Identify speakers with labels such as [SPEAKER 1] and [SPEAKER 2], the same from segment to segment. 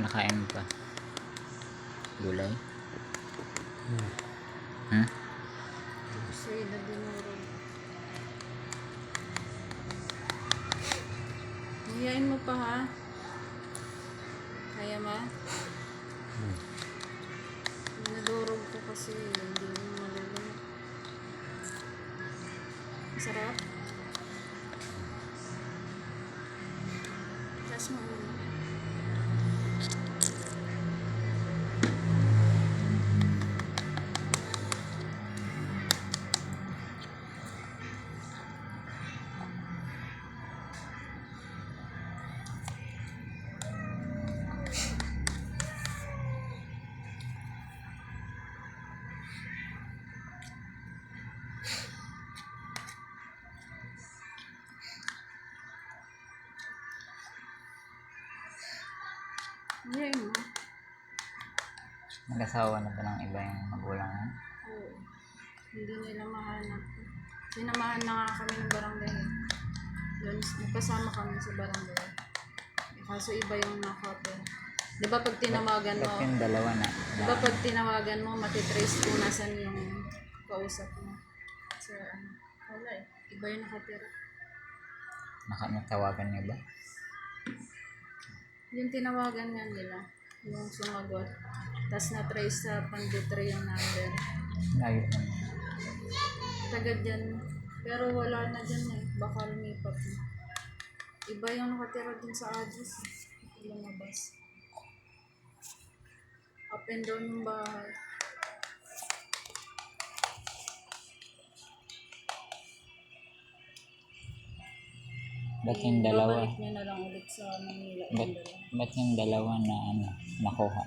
[SPEAKER 1] Nakain mo pa. Gulay. Hmm?
[SPEAKER 2] Sa'yo na dinuro. Hiyain mo pa ha? Kaya ma? Nadurog ko kasi hindi mo malulunod. Masarap? Tas mo ulo. Hiyain mo.
[SPEAKER 1] Nag-asawa na ba ng iba yung magulang mo?
[SPEAKER 2] Oo. Hindi nila mahanap. Sinamahan na nga kami ng barangay. Doon, nagkasama kami sa barangay. Kaso iba yung nakapo. Di ba pag tinawagan mo,
[SPEAKER 1] Ba't yung dalawa na?
[SPEAKER 2] di ba pag tinawagan mo, matitrace kung nasan yung kausap mo. So, wala eh. Iba yung nakatira.
[SPEAKER 1] Natawagan niya ba?
[SPEAKER 2] Yung tinawagan nga nila, yung sumagot. Tapos na-trace sa panditry yung number.
[SPEAKER 1] Layo naman.
[SPEAKER 2] Tagad dyan. Pero wala na dyan eh. Baka lumipat na. Iba yung nakatira dun sa Agis. Lumabas. Up and down yung bahay.
[SPEAKER 1] Ba't yung dalawa?
[SPEAKER 2] Babalik nyo na lang ulit sa Manila.
[SPEAKER 1] Ba't yung dalawa na nakuha?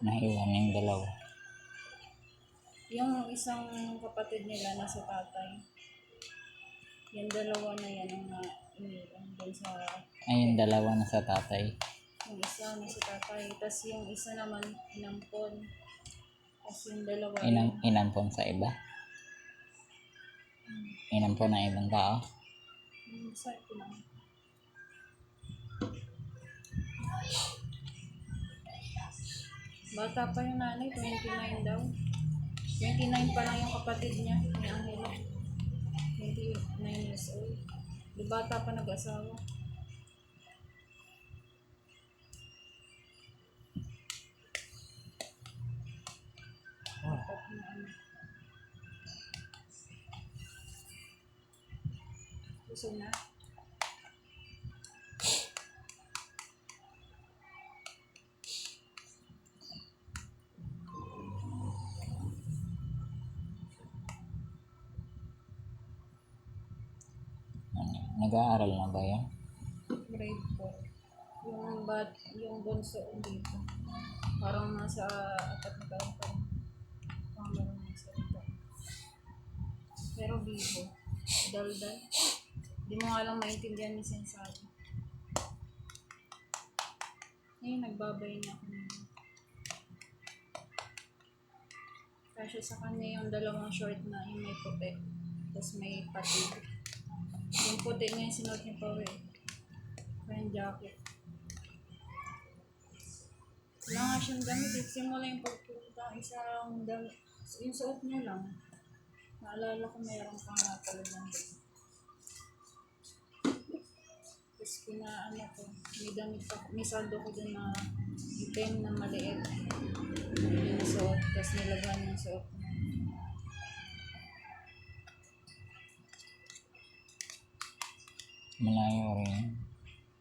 [SPEAKER 1] Naiwan yung dalawa.
[SPEAKER 2] Yung isang kapatid nila nasa tatay. Yung dalawa na yan ang iniwan dun sa...
[SPEAKER 1] Ay, yung dalawa na sa tatay.
[SPEAKER 2] Yung isa nasa tatay. Tapos yung isa naman inampon. Tapos yung dalawa...
[SPEAKER 1] Inampon sa iba? Inampon ng ibang tao?
[SPEAKER 2] Sa ito lang. Bata pa yung nanay, 29 daw. 29 pa lang yung kapatid niya, ni Angela. 29 years old. Di bata pa nag-asawa. Apat na anak. Gusto na?
[SPEAKER 1] Nag-aaral na ba yan?
[SPEAKER 2] Grade 4. Yung bunso dito. Parang nasa 4 na taon pa. Parang meron ng salita. Pero vivo. Daldal. Di mo nga lang maintindihan yung sinasabi. Ngayon, nagbabay na ako ngayon. Kasi sa kanya yung dalawang short na yung may puti. Tapos may patig. Yung puti na yung sinuot niya pa eh. Kaya jacket. Wala nga siyang damit. Simula yung pagpunta isang damit. Yung suot niya lang. Naalala ko mayroon pang napalagan doon. Tapos pinaano ko. May damit ako. May saldo ko doon na item na maliit. Yung suot. Tapos nilagan yung suot niya.
[SPEAKER 1] Malayo rin.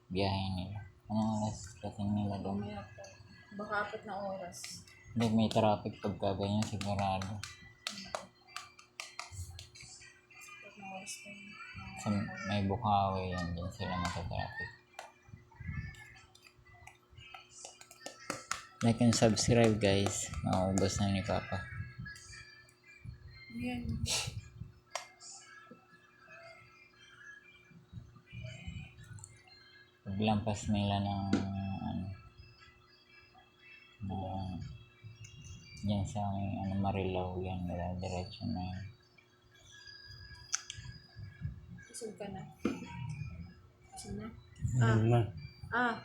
[SPEAKER 1] Biyahe nila. Anong oras dating nila doon?
[SPEAKER 2] Mamaya pa. Baka 4 na oras.
[SPEAKER 1] Hindi, may traffic pagka ganyan sigurado.
[SPEAKER 2] 4 na oras pa yun.
[SPEAKER 1] Sa may Bukawi yan, dyan sila mata-traffic. Like and subscribe guys. Maubos na ni Papa.
[SPEAKER 2] Yan.
[SPEAKER 1] Paglampas nila ng yan sa may Marilao yan, diretso na yan.
[SPEAKER 2] Busog ka na. Busog na?
[SPEAKER 3] Ano naman?
[SPEAKER 2] Ah.